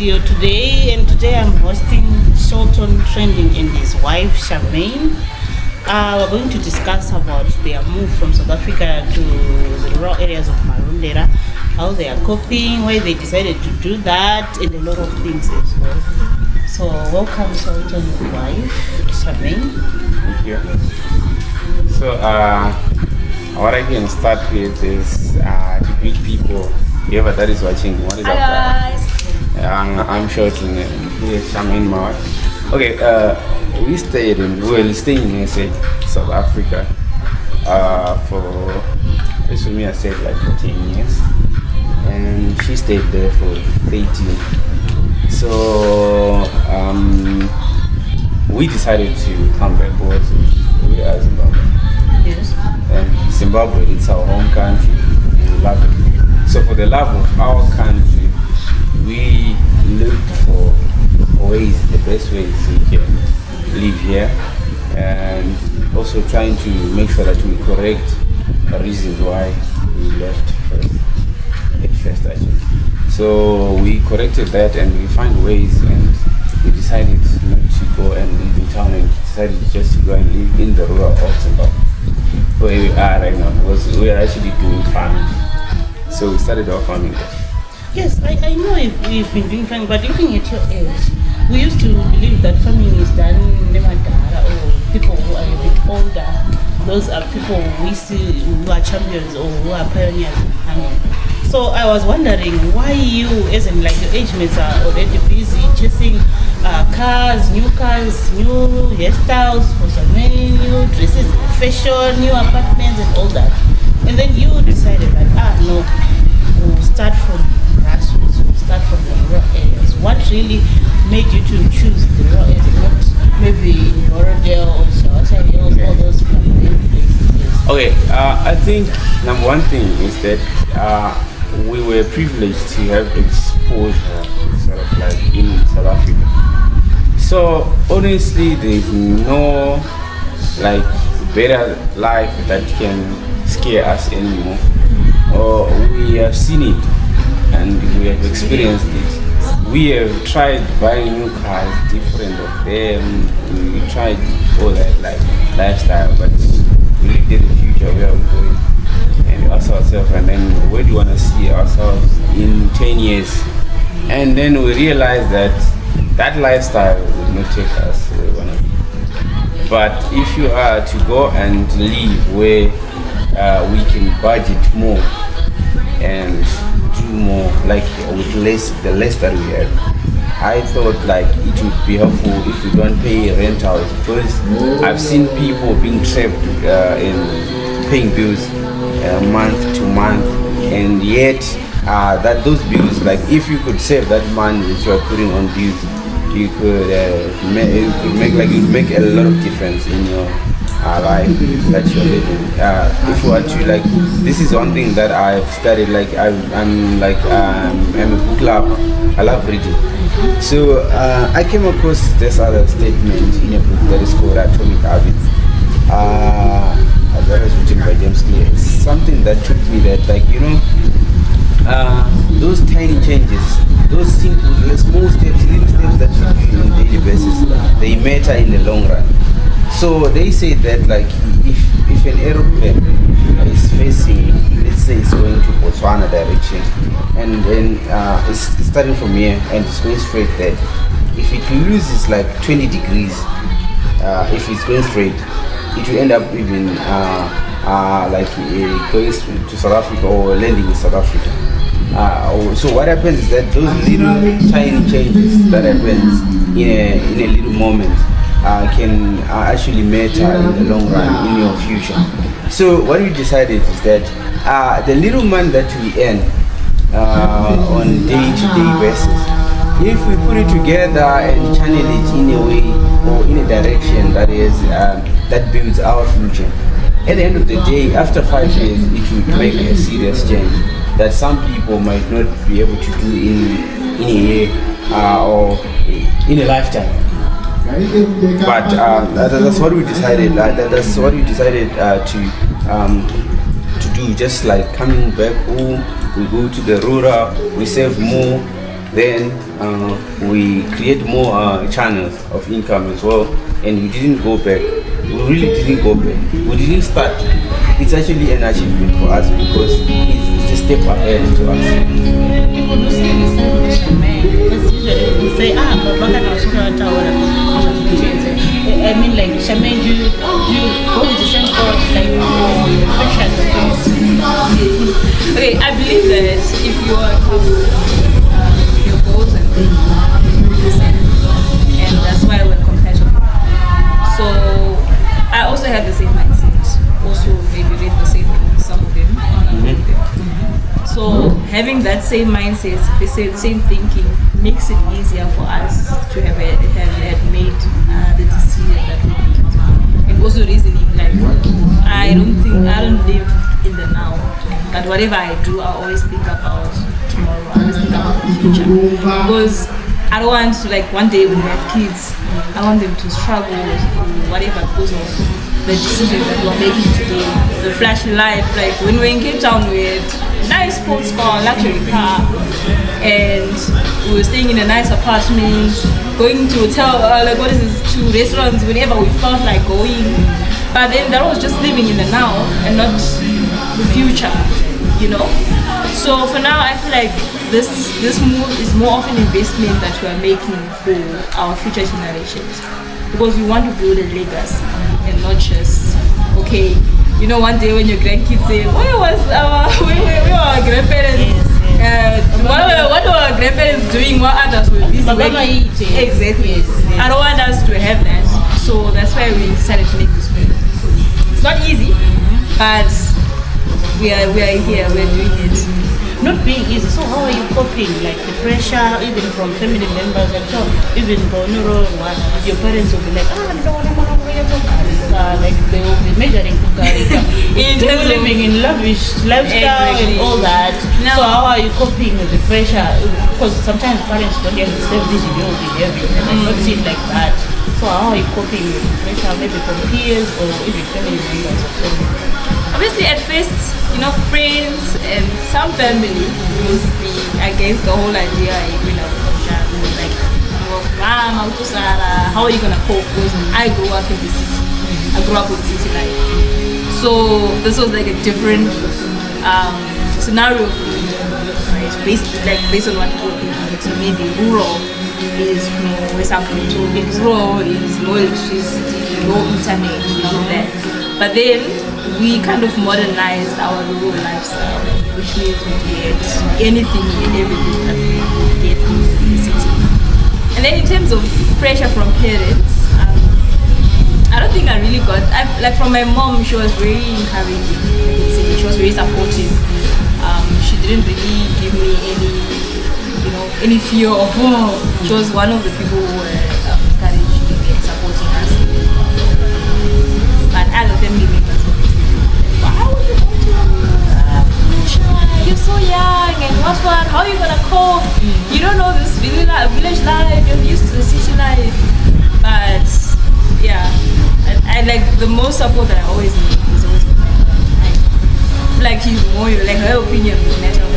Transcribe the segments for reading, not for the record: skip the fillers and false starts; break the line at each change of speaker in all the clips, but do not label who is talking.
studio today, and today I'm hosting Shorton Trending and his wife Charmaine. We're going to discuss about their move from South Africa to the rural areas of Marundera, how they are coping, why they decided to do that, and a lot of things as well. So welcome Shorton's wife, Charmaine.
Thank you. So what I can start with is to greet people, whoever that is watching. What is up, guys? I'm Shorton, here's Charmaine, my wife. Okay, we will stay in SA, South Africa, for me I stayed like for 10 years, and she stayed there for 13. So we decided to come back. We are Zimbabwe.
Yes.
And Zimbabwe, it's our home country, and we love it. So for the love of our country, we looked for ways, the best ways we can live here, and also trying to make sure that we correct the reasons why we left first actually. So we corrected that, and we find ways, and we decided not to go and live in town, and decided just to go and live in the rural of Zimbabwe, where we are right now, because we are actually doing farming. So we started our farming there.
Yes, I know we've been doing farming, but looking at your age, we used to believe that farming is done in Nemadara, or people who are a bit older. Those are people we see who are champions or who are pioneers in farming. So I was wondering why you, as in like your age mates, are already busy chasing cars, new hairstyles for Charmaine, new dresses, fashion, new apartments and all that. And then you decided that, no, we'll start from grassroots, we'll start from the rural areas. What really made you to choose the rural areas, not maybe Morodale or Shawasha Hills, all those places?
Okay, I think number one thing is that we were privileged to have exposure sort of like in South Africa. So honestly, there is no like better life that can scare us anymore. Or we have seen it and we have experienced it. We have tried buying new cars, different of them. We tried all that like lifestyle, but we lived in the future where we're going. And we ask ourselves, and then where do we want to see ourselves in 10 years? And then we realize that lifestyle would not take us where we want to be. But if you are to go and live where we can budget more and do more, like with the less that we have, I thought like it would be helpful if we don't pay rentals, because I've seen people being trapped in paying bills month to month, and yet that those bills, like if you could save that money that you are putting on bills, you could make a lot of difference in your life that you're living. If you are to like, this is one thing that I've studied. Like I'm a book lover. I love reading. So I came across this other statement in a book that is called Atomic Habits. That was written by James Clear. It's something that took me that, like, those tiny changes, those simple, small steps, little steps that you do on a daily basis, they matter in the long run. So they say that, like, if an aeroplane is facing, let's say it's going to Botswana direction, and then it's starting from here and it's going straight there, if it loses like 20 degrees, if it's going straight, it will end up even going to South Africa or landing in South Africa. So what happens is that those little tiny changes that happens in a little moment can actually matter in the long run in your future. So what we decided is that the little money that we earn on day-to-day basis, if we put it together and channel it in a way or in a direction that is that builds our future, at the end of the day, after 5 years, it will make a serious change that some people might not be able to do in a year or in a lifetime. But that's what we decided. That's what we decided to do. Just like coming back home, we go to the rural, we save more, then we create more channels of income as well, and we didn't go back. We really didn't go back. We didn't start. It's actually an achievement for us because it's a step ahead to us.
People do say the same with shaman because usually we say, Baba can also I mean, like, shaman, do you go with the same thought, like, passion?
Okay, I believe that if you are your goals and things are the same, and that's why we're compatible. So I also have the same mindset. Also, maybe read the same thing, some of them. So having that same mindset, the same thinking, makes it easier for us to have made the decision that we made. And also reasoning, like I don't live in the now, but whatever I do, I always think about tomorrow. I always think about the future because I don't want to, like, one day when we have kids, I want them to struggle with whatever because of the decisions that we're making today, the flashy life. Like when we're in Capetown, we had a nice sports car, luxury car, and we were staying in a nice apartment, going to hotel, to restaurants whenever we felt like going. But then that was just living in the now and not the future, you know. So for now, I feel like this move is more of an investment that we are making for our future generations, because we want to build a legacy and not just, okay, you know, one day when your grandkids say, where were our grandparents? What were our grandparents doing while others were busy working? Exactly.
Yes.
I don't want us to have that. So that's why we decided to make this move. It's not easy, but we are here, we're doing it.
Not being easy. So how are you coping? Like the pressure, even from family members, and so even Bonuro, your parents will be like, I don't want to like they will be measuring they're living in lavish lifestyle and all that.
No.
So how are you coping with the pressure? Because sometimes parents don't have the same vision you'll be having, and they don't see it like that. So how are you coping with the pressure, maybe from peers or even family members or family?
Obviously, at first, you know, friends and some family will be against the whole idea of like, how are you gonna cope? Because I grew up in the city. I grew up with city life. So this was like a different scenario for me. Right? Based on what people think. So maybe rural is where something rural is no electricity, no internet, none of that. But then we kind of modernized our rural lifestyle, which means we get anything and everything that we get in the city. And then in terms of pressure from parents, I don't think I really got, like from my mom, she was very encouraging, I can say. She was very supportive. She didn't really give me any fear of, she was one of the people who were encouraging me and supporting us. But other family members, why would you want to you're so young and what, how are you gonna cope? You don't know this village life, you're used to the city life. But yeah, I like the most support that I always need is always from my mom. I feel like she's more, like her opinion will matter a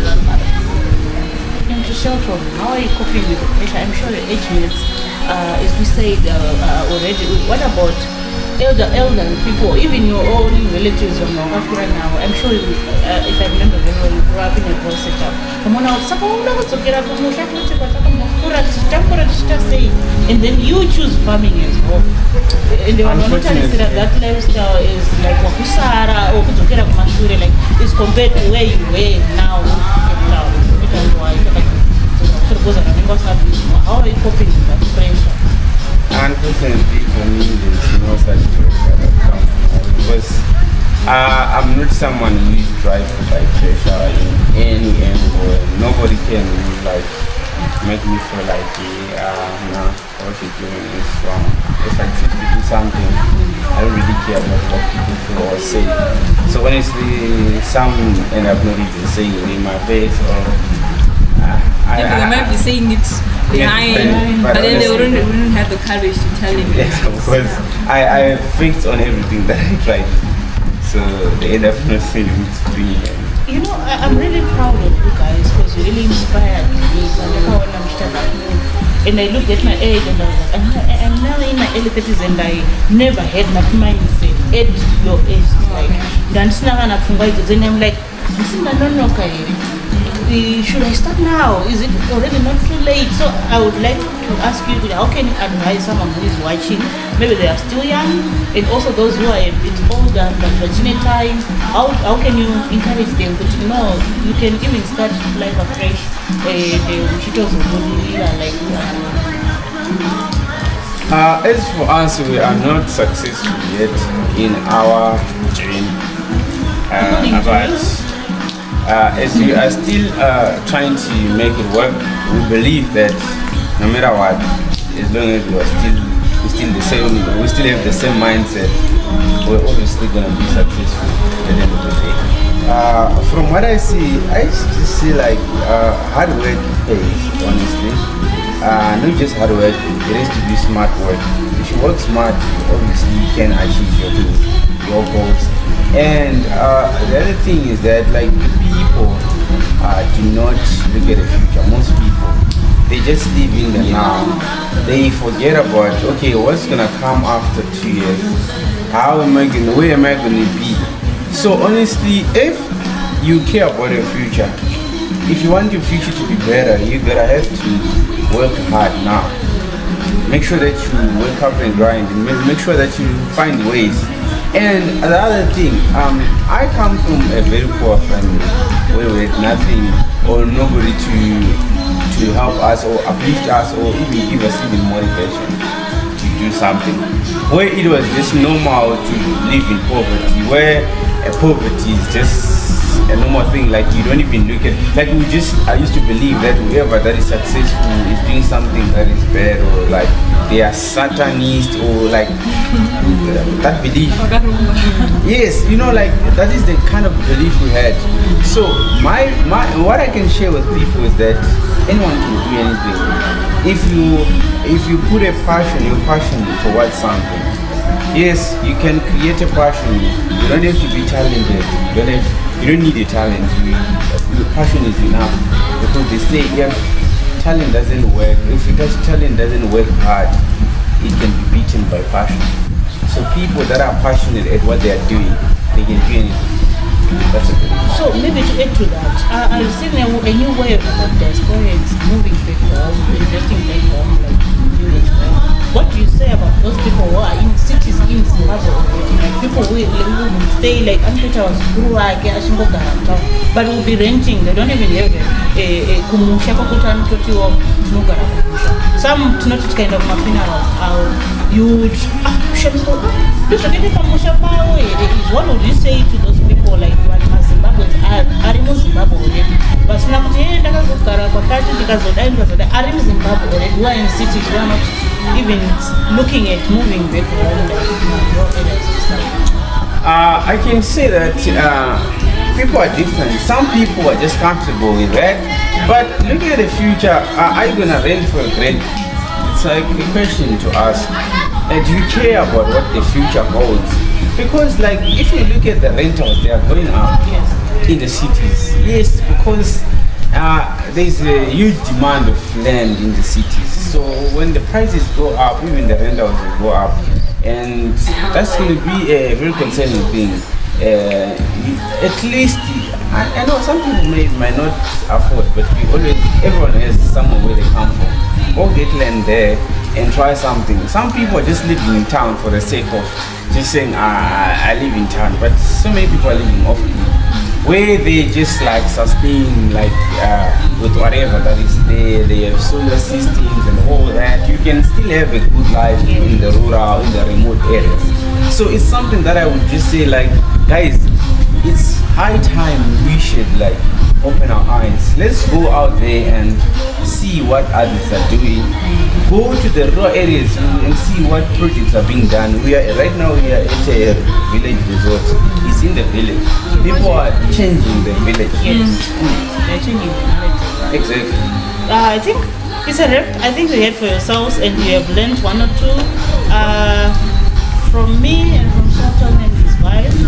lot of other people.
And to show from how are you coping with the pressure? I'm sure your age mates, as we said already, what about elderly people, even your own relatives from Africa now? I'm sure if I remember very well, you grew up in a rural setup. And then you choose farming as well. And they were not consider that lifestyle is like wakusara or kudzokera kumashure, like is compared to where you were now. How are you coping with that pressure?
Unfortunately for me, there's no such pressure that comes because I'm not someone who is driven by pressure in any angle. Nobody can like make me feel like, no, what you're doing is wrong. If I choose to do something, I don't really care about what people feel or say. So honestly, some end up not even saying it in my face or
they might be saying it behind, but then they wouldn't have the courage to tell him.
Yes, because I faked on everything that I tried. So they end up not saying it to me.
You know, I'm really proud of you guys because you really inspired me. And I looked at my age and I was like, I'm now in my early 30s and I never had that mindset at your age. Like, then I'm like, should I start now? Is it already not too late? So I would like to ask you, how can you advise someone who is watching? Maybe they are still young, and also those who are a bit older, but virginia time. How can you encourage them to know you can even start life afresh?
As for us, we are not successful yet in our journey. But as we are still trying to make it work, we believe that no matter what, as long as we still the same, we still have the same mindset, we're obviously gonna be successful at the end of the day. From what I see, I just see like hard work pays, honestly. Not just hard work, it has to be smart work. If you work smart, obviously you can achieve your goals. And the other thing is that like people do not look at the future. Most people, they just live in the now. They forget about, okay, what's gonna come after 2 years? Where am I gonna be? So honestly, if you care about your future, if you want your future to be better, you gotta have to work hard now. Make sure that you wake up and grind, and make sure that you find ways. And the other thing, I come from a very poor family where we had nothing or nobody to help us or uplift us or even give us even motivation to do something. Where it was just normal to live in poverty, where poverty is just a normal thing, like you don't even look at, like I used to believe that whoever that is successful is doing something that is bad, or like they are satanist, or like that belief. Yes, you know, like that is the kind of belief we had. So my what I can share with people is that anyone can do anything. If you put your passion towards something, yes, you can create a passion. You don't have to be talented. You don't need a talent. Your passion is enough, because they say if talent doesn't work, talent doesn't work hard, it can be beaten by passion. So people that are passionate at what they are doing, they can do anything. That's a good thing.
So maybe to add to that, I've seen a new way of diasporans moving back home, investing back home, like units. What do you say about those people who are in cities in Zimbabwe already? Like people who stay like Capetown, but will be renting. They don't even have a kumusha. Some not kind of funerals. You what would you say to those people like Zimbabweans are in Zimbabwe already? But are in Zimbabwe already, who are in cities, who are not even looking at moving back home,
I can say that people are different. Some people are just comfortable with that, but looking at the future, are you gonna rent for a rent? It's like a question to ask. Do you care about what the future holds? Because like if you look at the rentals, they are going up in the cities. Yes, because there's a huge demand of land in the cities. So when the prices go up, even the rentals will go up, and that's going to be a very concerning thing. At least I know some people might not afford, but everyone has somewhere where they come from. Go get land there and try something. Some people are just living in town for the sake of just saying I live in town, but so many people are living off where they just like sustain like with whatever that is there. They have solar systems and all that. You can still have a good life in the rural, in the remote areas. So it's something that I would just say, like, guys, it's high time we should like open our eyes. Let's go out there and see what others are doing. Go to the rural areas and see what projects are being done. Right now we are at a village resort. It's in the village. People are changing the village.
Yes, they're changing the village.
Exactly.
I think it's a rep. I think you heard for yourselves and you have learned one or two from me and from Shelton and his wife.